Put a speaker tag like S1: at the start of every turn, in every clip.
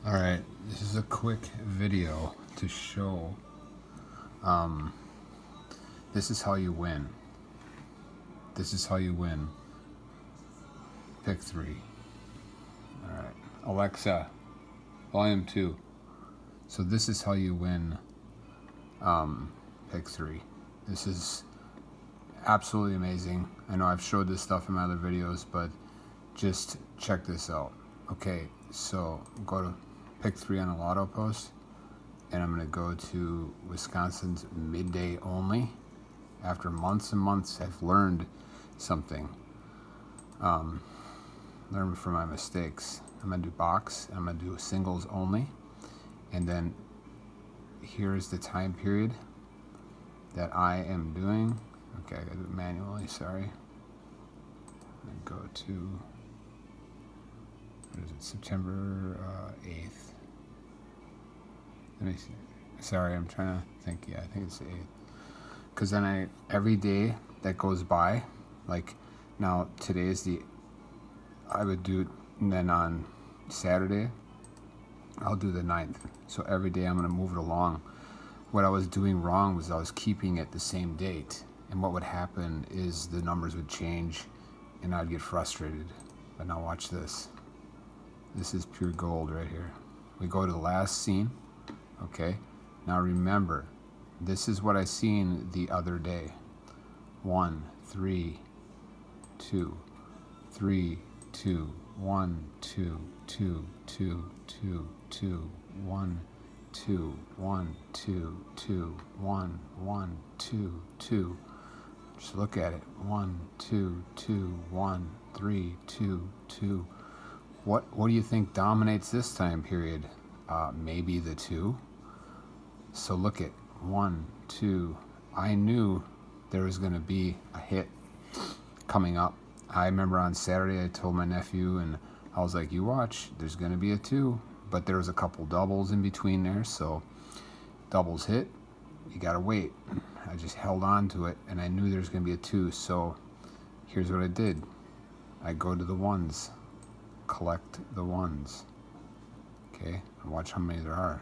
S1: Alright, this is a quick video to show this is how you win. This is how you win. Pick 3. Alright, Alexa, volume 2. So this is how you win pick 3. This is absolutely amazing. I know I've showed this stuff in my other videos, but just check this out. Okay, so go to pick 3 on a lotto post, and I'm going to go to Wisconsin's midday only. After months and months, I've learned something. Learn from my mistakes. I'm going to do box, I'm going to do singles only, and then here's the time period that I am doing. Okay, I got to do it manually, sorry. And go to, what is it, September 8th. Let me see. Sorry, I'm trying to think. Yeah, I think it's the 8th. Because then every day that goes by, like now today is I would do it, and then on Saturday, I'll do the 9th. So every day I'm going to move it along. What I was doing wrong was I was keeping it the same date. And what would happen is the numbers would change and I'd get frustrated. But now watch this. This is pure gold right here. We go to the last scene. Okay, now remember, this is what I seen the other day. 1, 3, 2, 3, 2, 1, 2, 2, 2, 2, 2, 1, 2, 1, 2, 2, 1, 1, 2, 2. Just look at it. 1, 2, 2, 1, 3, 2, 2. What do you think dominates this time period? Maybe the 2. So look at 1, 2. I knew there was going to be a hit coming up. I remember on Saturday I told my nephew, and I was like, you watch, there's going to be a 2. But there was a couple doubles in between there, so doubles hit, you got to wait. I just held on to it, and I knew there was going to be a 2. So here's what I did. I go to the 1s, collect the 1s. Okay, and watch how many there are.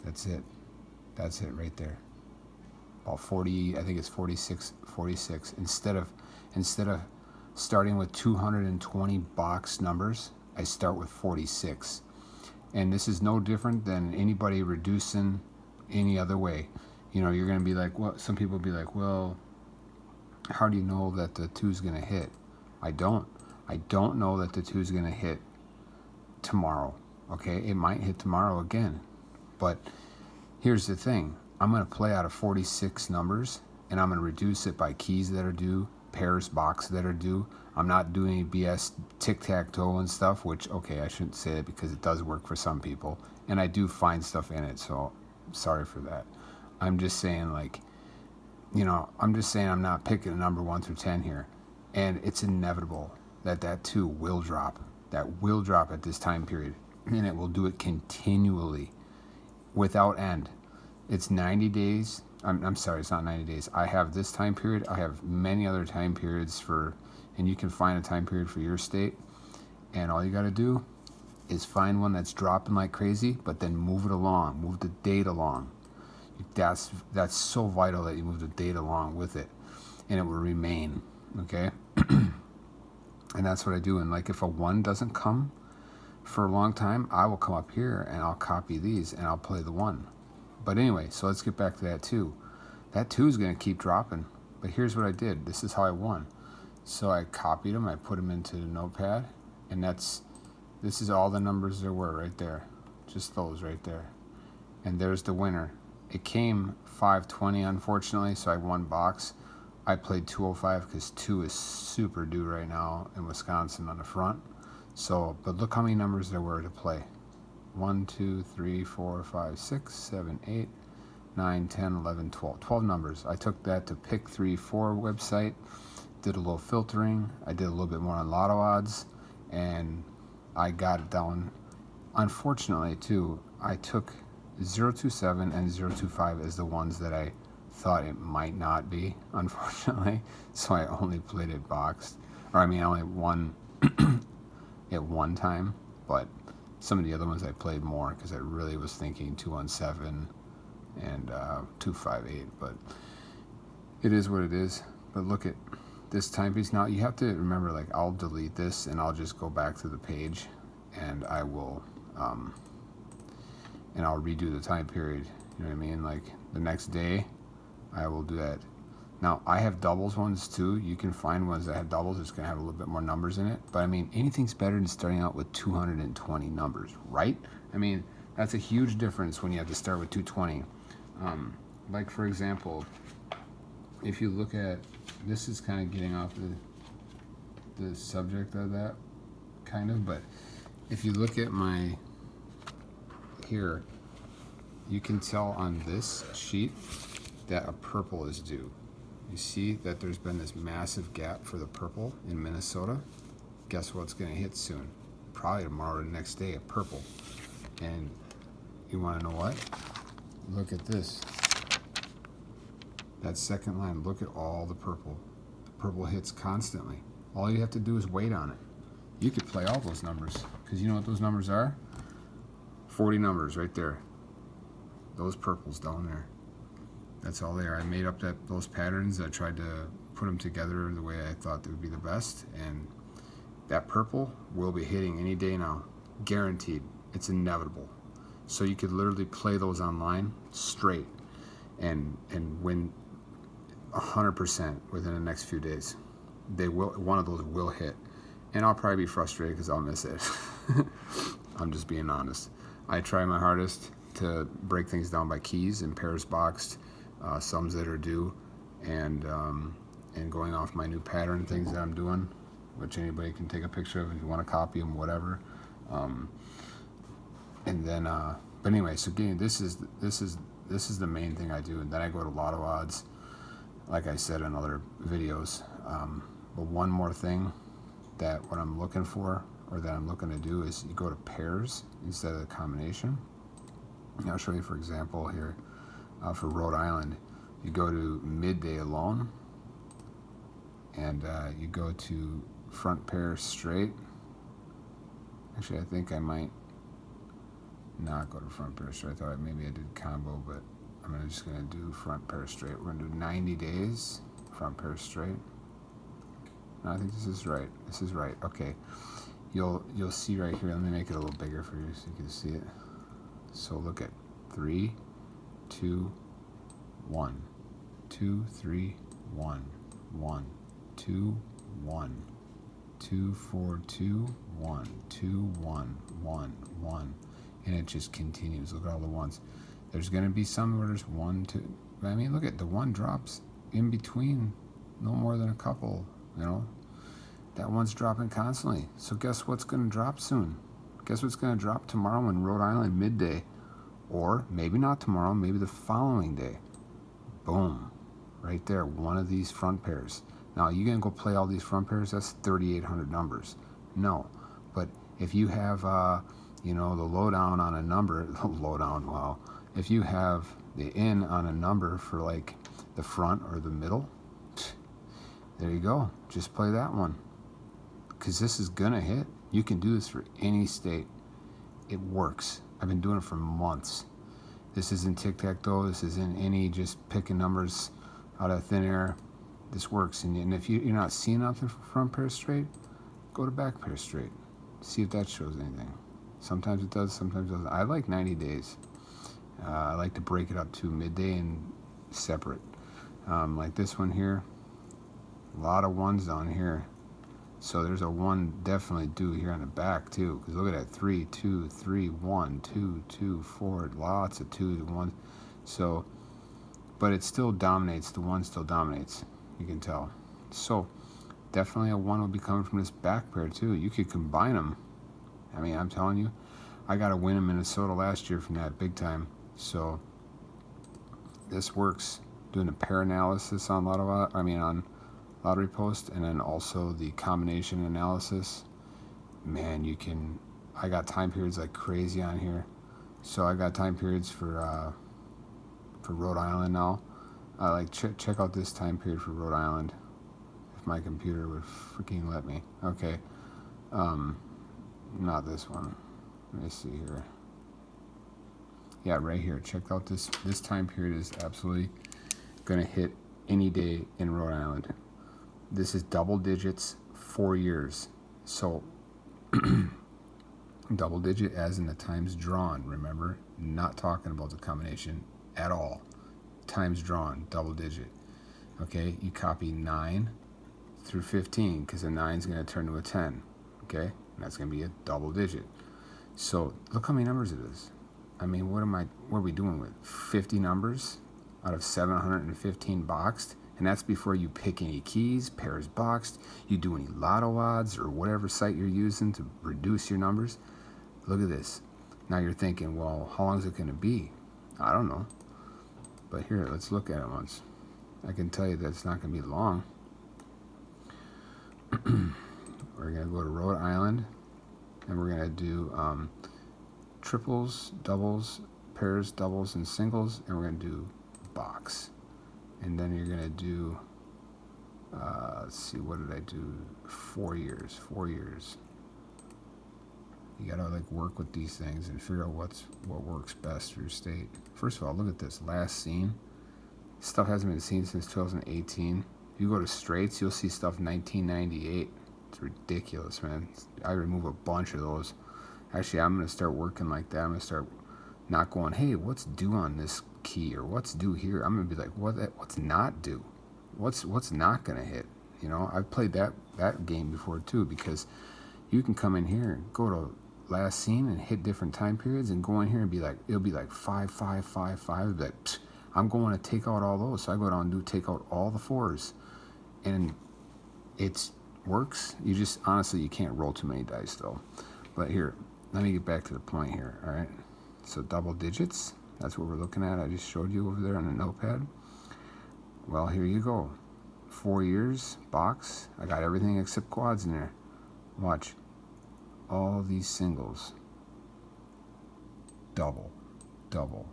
S1: That's it. That's it right there. About 40, I think it's 46. Instead of starting with 220 box numbers, I start with 46. And this is no different than anybody reducing any other way. You know, you're going to be like, well, some people will be like, well, how do you know that the 2 is going to hit? I don't know that the 2 is going to hit tomorrow. Okay, it might hit tomorrow again. But here's the thing. I'm going to play out of 46 numbers, and I'm going to reduce it by keys that are due, pairs, box that are due. I'm not doing any BS tic-tac-toe and stuff, which, okay, I shouldn't say it because it does work for some people. And I do find stuff in it, so sorry for that. I'm just saying, like, you know, I'm just saying I'm not picking a number 1 through 10 here. And it's inevitable that 2 will drop. That will drop at this time period. And it will do it continually, without end. It's 90 days. I'm sorry, it's not 90 days. I have this time period. I have many other time periods and you can find a time period for your state. And all you got to do is find one that's dropping like crazy, but then move it along. Move the date along. That's so vital that you move the date along with it, and it will remain. Okay. And that's what I do. And like if a 1 doesn't come for a long time, I will come up here and I'll copy these and I'll play the 1. But anyway, so let's get back to that 2. That 2 is going to keep dropping. But here's what I did. This is how I won. So I copied them. I put them into the notepad. And this is all the numbers there were right there. Just those right there. And there's the winner. It came 520, unfortunately, so I won box. I played 205 because 2 is super due right now in Wisconsin on the front. So, but look how many numbers there were to play. 1, 2, 3, 4, 5, 6, 7, 8, 9, 10, 11, 12. 12 numbers. I took that to Pick 3 4 website, did a little filtering. I did a little bit more on lotto odds, and I got it down. Unfortunately, too, I took 027 and 025 as the ones that I thought it might not be, unfortunately. So I only played it boxed. Or I mean, I only won at one time, but Some of the other ones I played more because I really was thinking 217 and 258, but it is what it is. But look at this timepiece. Now you have to remember, like, I'll delete this and I'll just go back to the page and I will and I'll redo the time period. You know what I mean? Like the next day I will do that. Now I have doubles ones too. You can find ones that have doubles. It's gonna have a little bit more numbers in it. But I mean, anything's better than starting out with 220 numbers, right? I mean, that's a huge difference when you have to start with 220. Like for example, if you look at, this is kind of getting off the subject of that, kind of, but if you look at my, here, you can tell on this sheet that a purple is due. You see that there's been this massive gap for the purple in Minnesota. Guess what's going to hit soon? Probably tomorrow or the next day, a purple. And you want to know what? Look at this. That second line, look at all the purple. The purple hits constantly. All you have to do is wait on it. You could play all those numbers, because you know what those numbers are? 40 numbers right there. Those purples down there. That's all they are. I made up those patterns. I tried to put them together the way I thought they would be the best, and that purple will be hitting any day now. Guaranteed. It's inevitable. So you could literally play those online straight and win 100% within the next few days. They will, one of those will hit. And I'll probably be frustrated because I'll miss it. I'm just being honest. I try my hardest to break things down by keys and pairs boxed, sums that are due, and going off my new pattern things that I'm doing, which anybody can take a picture of if you want to copy them, whatever. And then, but anyway, so again, this is the main thing I do, and then I go to Lotto odds, like I said in other videos. But one more thing that what I'm looking for, or that I'm looking to do, is you go to pairs instead of the combination. And I'll show you, for example, here for Rhode Island, you go to midday alone, and you go to front pair straight. Actually, I think I might not go to front pair straight. I thought maybe I did combo, but I'm just going to do front pair straight. We're going to do 90 days, front pair straight. No, I think this is right. This is right. Okay. You'll see right here. Let me make it a little bigger for you so you can see it. So look at 3, 2, 1, 2, 3, 1, 1, 2, 1, 2, 4, 2, 1, 2, 1, 1, 1, and it just continues. Look at all the ones. There's going to be some where there's 1, 2. I mean, look at the one drops in between, no more than a couple. You know, that one's dropping constantly. So guess what's going to drop soon? Guess what's going to drop tomorrow in Rhode Island midday? Or maybe not tomorrow, maybe the following day. Boom. Right there, one of these front pairs. Now, you going to go play all these front pairs? That's 3,800 numbers. No. But if you have, you know, the lowdown on a number, wow. If you have the in on a number for like the front or the middle, there you go. Just play that one. Because this is going to hit. You can do this for any state. It works. I've been doing it for months. This isn't tic-tac-toe. This isn't any just picking numbers out of thin air. This works. And if you're not seeing nothing for front pair straight, go to back pair straight. See if that shows anything. Sometimes it does, sometimes it doesn't. I like 90 days. I like to break it up to midday and separate. Like this one here. A lot of ones down here. So there's a 1 definitely due here on the back too. Because look at that, 3, 2, 3, 1, 2, 2, 4. Lots of 2s and 1s. So, but it still dominates. The 1 still dominates. You can tell. So definitely a 1 will be coming from this back pair too. You could combine them. I mean, I'm telling you, I got a win in Minnesota last year from that big time. So this works. Doing a pair analysis on on Lottery Post, and then also the combination analysis. Man, you can. I got time periods like crazy on here. So I got time periods for Rhode Island now. Like check out this time period for Rhode Island. If my computer would freaking let me. Okay. Not this one. Let me see here. Yeah, right here. Check out this. This time period is absolutely going to hit any day in Rhode Island. This is double digits, 4 years. So double digit as in the times drawn. Remember, not talking about the combination at all. Times drawn, double digit. Okay, you copy 9 through 15 because the 9 is going to turn to a 10. Okay, and that's going to be a double digit. So look how many numbers it is. I mean, what are we doing with 50 numbers out of 715 boxed? And that's before you pick any keys, pairs boxed, you do any lotto odds or whatever site you're using to reduce your numbers. Look at this. Now you're thinking, well, how long is it going to be? I don't know. But here, let's look at it once. I can tell you that it's not going to be long. We're going to go to Rhode Island, and we're going to do triples, doubles, pairs, doubles, and singles, and we're going to do box. And then you're going to do, let's see, what did I do? 4 years. You got to like work with these things and figure out what works best for your state. First of all, look at this. Last seen. Stuff hasn't been seen since 2018. If you go to straights, you'll see stuff 1998. It's ridiculous, man. I remove a bunch of those. Actually, I'm going to start working like that. I'm going to start not going, hey, what's due on this key or what's due here? I'm going to be like, what's not due? What's not going to hit? You know, I've played that game before too, because you can come in here and go to last seen and hit different time periods and go in here and be like, it'll be like 5, 5, 5, 5. It'll be like, I'm going to take out all those. So I go down and take out all the 4s. And it works. You just, honestly, you can't roll too many dice though. But here, let me get back to the point here, all right? So double digits, that's what we're looking at. I just showed you over there on the notepad. Well, here you go. 4 years, box. I got everything except quads in there. Watch. All these singles. Double, double,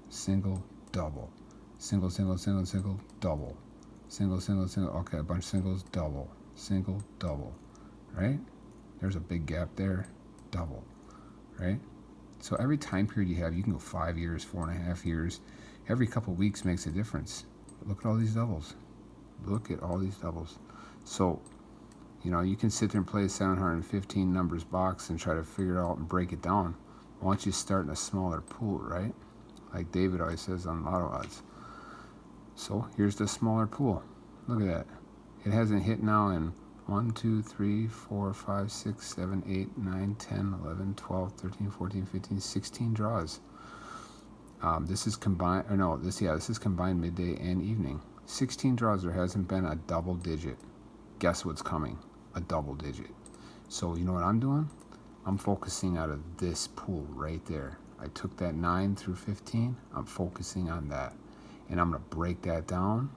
S1: single, double, single, single, single, single, double, single, single, single. Okay, a bunch of singles, double, single, double, right? There's a big gap there, double, right? So every time period you have, you can go 5 years, 4.5 years. Every couple of weeks makes a difference. Look at all these doubles. Look at all these doubles. So, you know, you can sit there and play a 715 numbers box and try to figure it out and break it down. Once you start in a smaller pool, right? Like David always says on Lotto odds. So here's the smaller pool. Look at that. It hasn't hit now in 1, 2, 3, 4, 5, 6, 7, 8, 9, 10, 11, 12, 13, 14, 15, 16 draws. This is combined, or no, this is combined midday and evening. 16 draws. There hasn't been a double digit. Guess what's coming? A double digit. So you know what I'm doing? I'm focusing out of this pool right there. I took that 9 through 15. I'm focusing on that. And I'm going to break that down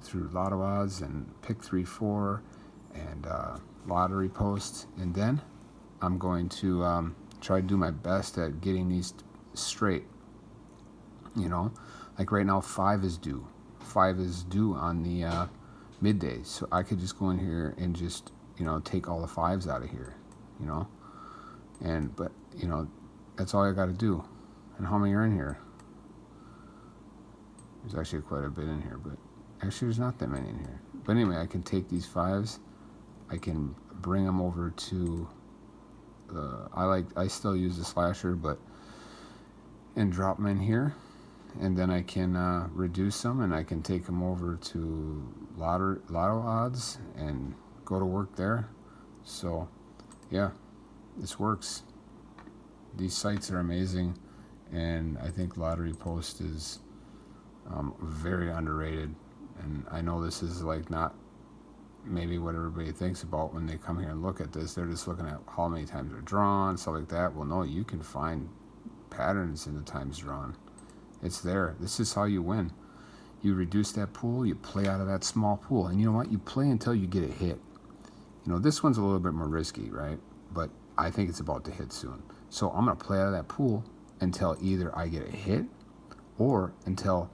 S1: through lotto odds and pick 3, 4 and lottery posts. And then I'm going to try to do my best at getting these straight. You know, like right now 5 is due. 5 is due on the midday. So I could just go in here and just, you know, take all the 5s out of here, you know. But, you know, that's all I got to do. And how many are in here? There's actually quite a bit in here, but actually there's not that many in here. But anyway, I can take these 5s, I can bring them over to, I still use the slasher, and drop them in here. And then I can reduce them, and I can take them over to lotto odds and go to work there. So, yeah, this works. These sites are amazing, and I think Lottery Post is very underrated. And I know this is like not maybe what everybody thinks about when they come here and look at this. They're just looking at how many times they're drawn, stuff like that. Well, no, you can find patterns in the times drawn. It's there. This is how you win. You reduce that pool, you play out of that small pool, and you know what? You play until you get a hit. You know, this one's a little bit more risky, right? But I think it's about to hit soon. So I'm going to play out of that pool until either I get a hit or until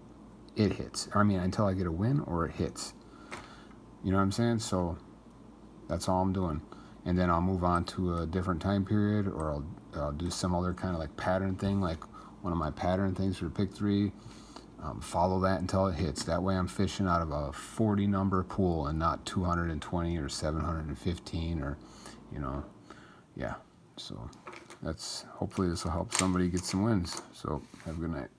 S1: it hits. Until I get a win or it hits. You know what I'm saying? So that's all I'm doing. and then I'll move on to a different time period, or I'll do some other kind of like pattern thing, like one of my pattern things for pick 3. Follow that until it hits. That way I'm fishing out of a 40 number pool and not 220 or 715 or, yeah. So hopefully this will help somebody get some wins. So have a good night.